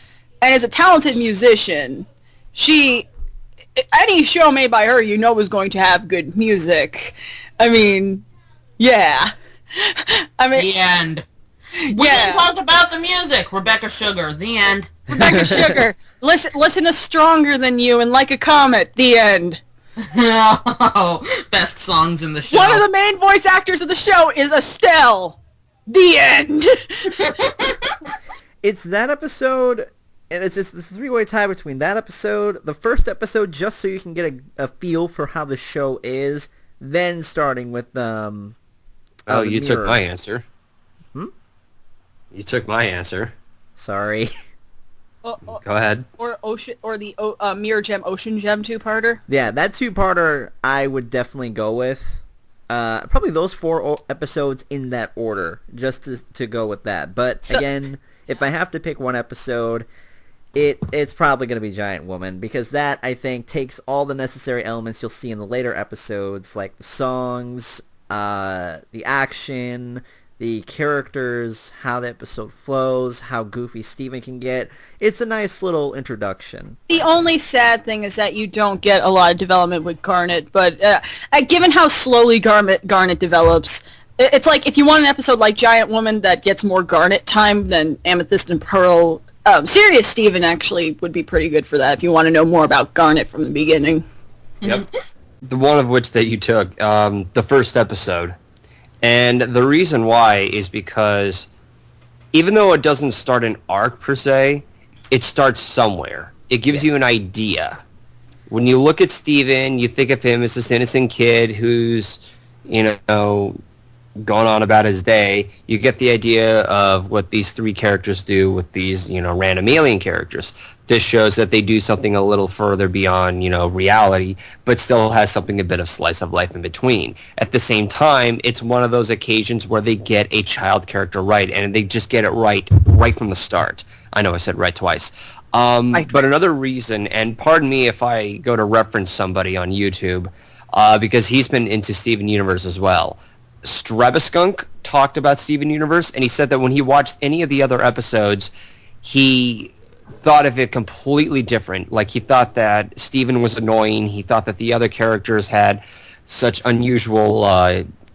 and as a talented musician, any show made by her, is going to have good music. I mean, yeah. I mean, The end. We didn't talk about the music. Rebecca Sugar. The end. Rebecca Sugar, listen to Stronger Than You and Like a Comet. The end. Oh, best songs in the show. One of the main voice actors of the show is Estelle. The end. It's that episode, and it's a three-way tie between that episode, the first episode, just so you can get a feel for how the show is, then starting with you mirror. took my answer. You took my answer. Sorry. Go ahead. Or the Mirror Gem Ocean Gem two-parter. Yeah, that two-parter I would definitely go with. Probably those 4 episodes in that order, just to go with that. But again, if I have to pick one episode, it's probably going to be Giant Woman, because that, I think, takes all the necessary elements you'll see in the later episodes, like the songs, the action, the characters, how the episode flows, how goofy Steven can get. It's a nice little introduction. The only sad thing is that you don't get a lot of development with Garnet, but given how slowly Garnet develops, it's like if you want an episode like Giant Woman that gets more Garnet time than Amethyst and Pearl, Serious Steven actually would be pretty good for that if you want to know more about Garnet from the beginning. Yep. The one of which that you took, the first episode. And the reason why is because even though it doesn't start an arc per se, it starts somewhere. It gives you an idea. When you look at Steven, you think of him as this innocent kid who's, going on about his day. You get the idea of what these three characters do with these, random alien characters. This shows that they do something a little further beyond, reality, but still has something a bit of slice of life in between. At the same time, it's one of those occasions where they get a child character right, and they just get it right from the start. I know I said right twice. But another reason, and pardon me if I go to reference somebody on YouTube, because he's been into Steven Universe as well. Strabiskunk talked about Steven Universe, and he said that when he watched any of the other episodes, he thought of it completely different. Like, he thought that Steven was annoying. He thought that the other characters had such unusual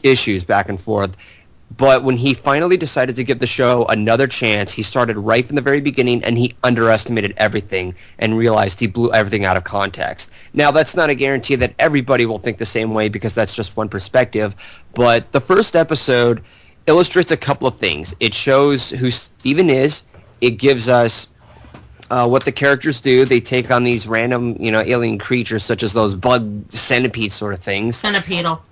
issues back and forth. But when he finally decided to give the show another chance, he started right from the very beginning, and he underestimated everything and realized he blew everything out of context. Now, that's not a guarantee that everybody will think the same way, because that's just one perspective. But the first episode illustrates a couple of things. It shows who Steven is. It gives us what the characters do. They take on these random, alien creatures, such as those bug centipede sort of things. Centipedal.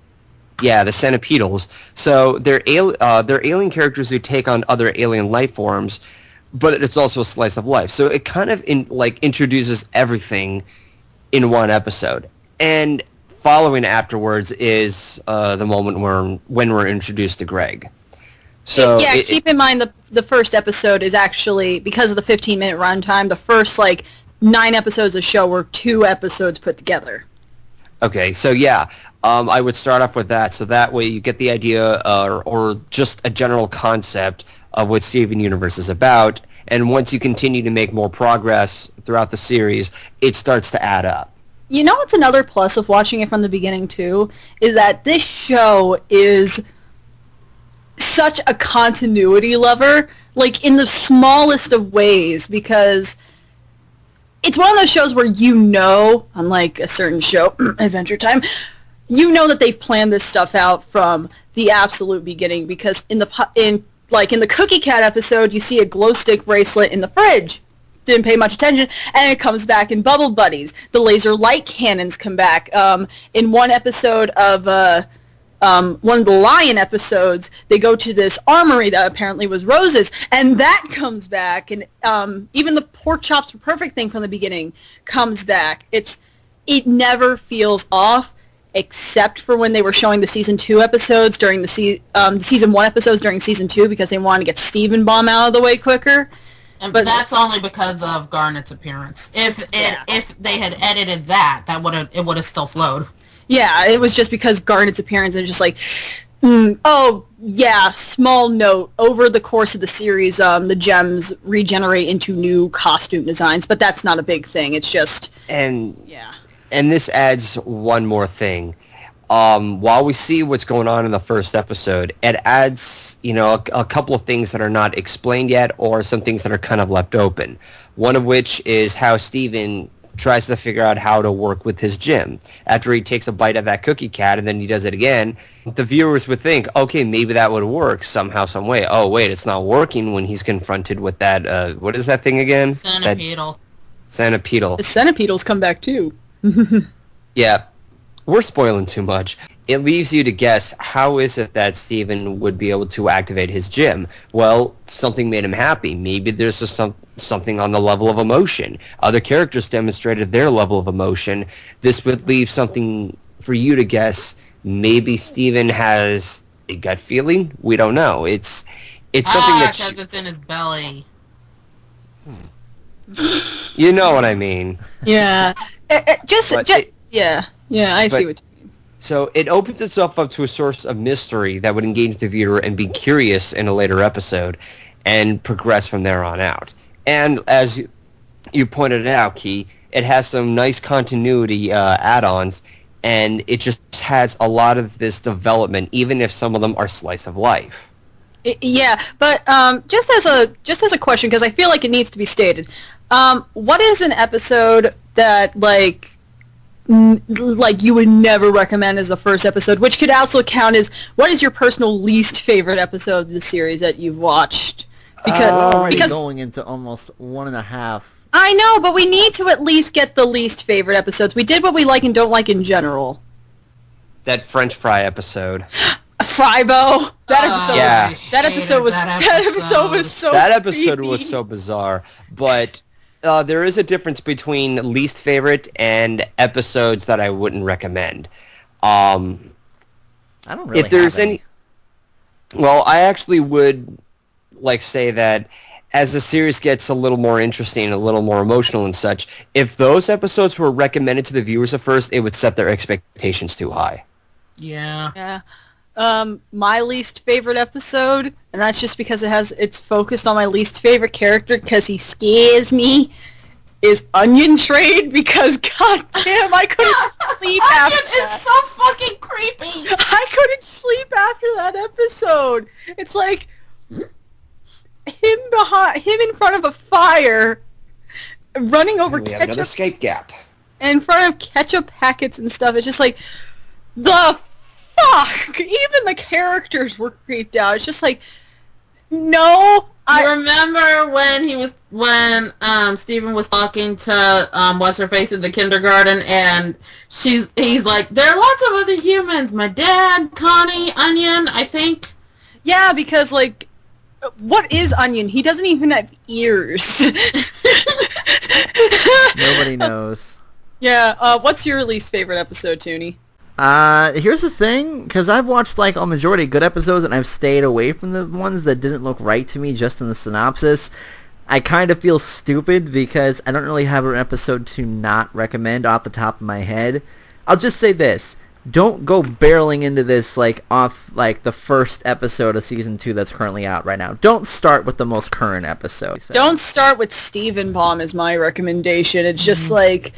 Yeah, the centipedals. So they're alien characters who take on other alien life forms, but it's also a slice of life. So it kind of introduces everything in one episode. And following afterwards is the moment when we're introduced to Greg. So keep in mind the first episode is actually, because of the 15-minute runtime, the first 9 episodes of the show were 2 episodes put together. Okay, so I would start off with that, so that way you get the idea or just a general concept of what Steven Universe is about, and once you continue to make more progress throughout the series, it starts to add up. You know what's another plus of watching it from the beginning, too, is that this show is such a continuity lover, in the smallest of ways, because it's one of those shows where unlike a certain show, Adventure Time, that they've planned this stuff out from the absolute beginning, because in the Cookie Cat episode, you see a glow stick bracelet in the fridge. Didn't pay much attention, and it comes back in Bubble Buddies. The laser light cannons come back. In one episode of one of the Lion episodes, they go to this armory that apparently was Rose's, and that comes back, and even the pork chops were perfect thing from the beginning comes back. It never feels off, except for when they were showing the season 2 episodes during the season 1 episodes during season 2, because they wanted to get Steven Bomb out of the way quicker. But that's only because of Garnet's appearance. If they had edited that it would have still flowed. Yeah, it was just because Garnet's appearance and just small note, over the course of the series, the gems regenerate into new costume designs, but that's not a big thing. It's just... And this adds one more thing. While we see what's going on in the first episode, it adds, a couple of things that are not explained yet, or some things that are kind of left open. One of which is how Steven tries to figure out how to work with his gym. After he takes a bite of that cookie cat and then he does it again, the viewers would think, okay, maybe that would work somehow, some way. Oh, wait, it's not working when he's confronted with that, what is that thing again? Centipedal. Centipedal. The centipedals come back too. Yeah, we're spoiling too much. It leaves you to guess, how is it that Steven would be able to activate his gym? Well, something made him happy. Maybe there's just something on the level of emotion. Other characters demonstrated their level of emotion. This would leave something for you to guess. Maybe Steven has a gut feeling? We don't know. It's something that... because it's in his belly. You know what I mean. Yeah. I see what you mean. So it opens itself up to a source of mystery that would engage the viewer and be curious in a later episode and progress from there on out. And as you pointed out, Key, it has some nice continuity add-ons, and it just has a lot of this development, even if some of them are slice of life. Yeah, but just as a question, because I feel like it needs to be stated, what is an episode that you would never recommend as the first episode, which could also count as, what is your personal least favorite episode of the series that you've watched? Because going into almost 1.5. I know, but we need to at least get the least favorite episodes. We did what we like and don't like in general. That French fry episode. Frybo. That episode Yeah. was that episode was that episode was so That episode was creepy. so bizarre, but there is a difference between least favorite and episodes that I wouldn't recommend. I don't really If there's have any. Well, I actually would say that as the series gets a little more interesting, a little more emotional and such, if those episodes were recommended to the viewers at first, it would set their expectations too high. Yeah. Yeah. My least favorite episode, and that's just because it's focused on my least favorite character because he scares me, is Onion Trade because goddamn I couldn't sleep after Onion that. is so fucking creepy. I couldn't sleep after that episode. It's like him in front of a fire, running over We have another ketchup escape gap. in front of ketchup packets and stuff. It's just like, the fuck? Even the characters were creeped out. It's just like, no. I remember when Steven was talking to what's her face in the kindergarten, and he's like, there are lots of other humans. My dad, Connie, Onion, I think. Yeah, because like, what is Onion? He doesn't even have ears. Nobody knows. Yeah. What's your least favorite episode, Toonie? Here's the thing, because I've watched like a majority of good episodes and I've stayed away from the ones that didn't look right to me just in the synopsis. I kind of feel stupid because I don't really have an episode to not recommend off the top of my head. I'll just say this. Don't go barreling into this off the first episode of season 2 that's currently out right now. Don't start with the most current episode. Don't start with Steven Bomb is my recommendation. It's just like,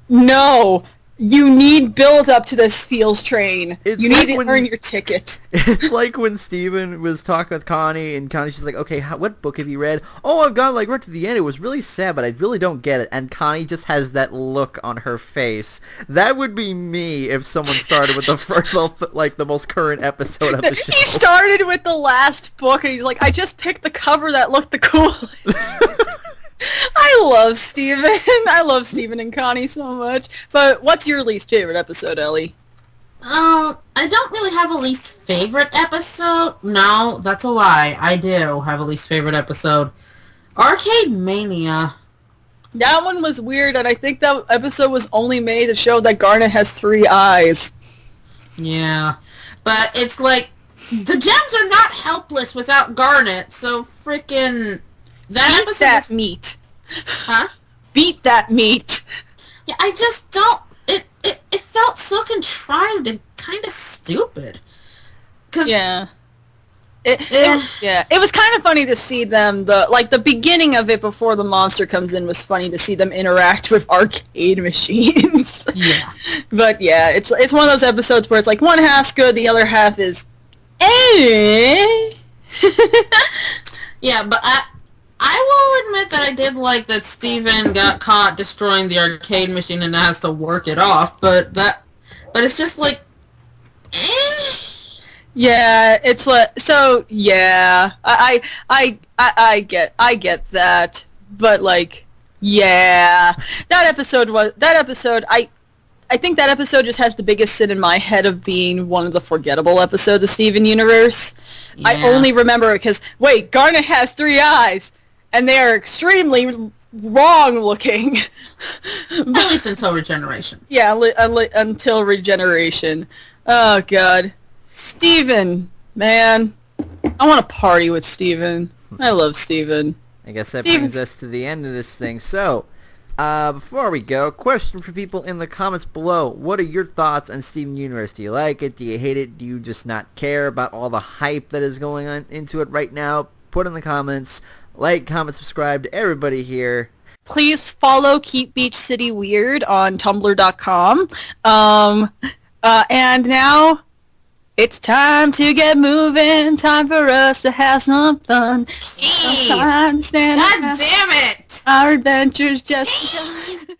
no. You need build up to this feels train. It's you like need to when- earn your ticket. It's like when Steven was talking with Connie, and Connie's just like, okay, what book have you read? Oh, I've got right to the end. It was really sad, but I really don't get it. And Connie just has that look on her face. That would be me if someone started with the first, the most current episode of the show. He started with the last book, and he's like, I just picked the cover that looked the coolest. I love Steven. I love Steven and Connie so much. But what's your least favorite episode, Ellie? I don't really have a least favorite episode. No, that's a lie. I do have a least favorite episode. Arcade Mania. That one was weird, and I think that episode was only made to show that Garnet has 3 eyes. Yeah. But it's like, the gems are not helpless without Garnet, so freaking... That Beat episode that was... meat. Huh? Beat that meat. Yeah, I just don't... It felt so contrived and kind of stupid. 'Cause Yeah. It was kind of funny to see them, the beginning of it before the monster comes in was funny to see them interact with arcade machines. Yeah. But yeah, it's one of those episodes where it's like one half's good, the other half is eh. Yeah, but I will admit that I did like that Steven got caught destroying the arcade machine and has to work it off, but it's just like, eh. Yeah, it's like, so yeah, I get that, but like, yeah, that episode, I think that episode just has the biggest sin in my head of being one of the forgettable episodes of Steven Universe. Yeah. I only remember it because, wait, Garnet has 3 eyes, and they are extremely wrong looking. At least until Regeneration. Yeah, until Regeneration. Oh, God. Steven, man. I want to party with Steven. I love Steven. I guess that Steven's- brings us to the end of this thing. So, before we go, question for people in the comments below. What are your thoughts on Steven Universe? Do you like it? Do you hate it? Do you just not care about all the hype that is going on into it right now? Put in the comments. Like, comment, subscribe to everybody here. Please follow Keep Beach City Weird on Tumblr.com. And now it's time to get moving. Time for us to have some fun. Hey, Time to stand God up. damn it! Our adventures just begun.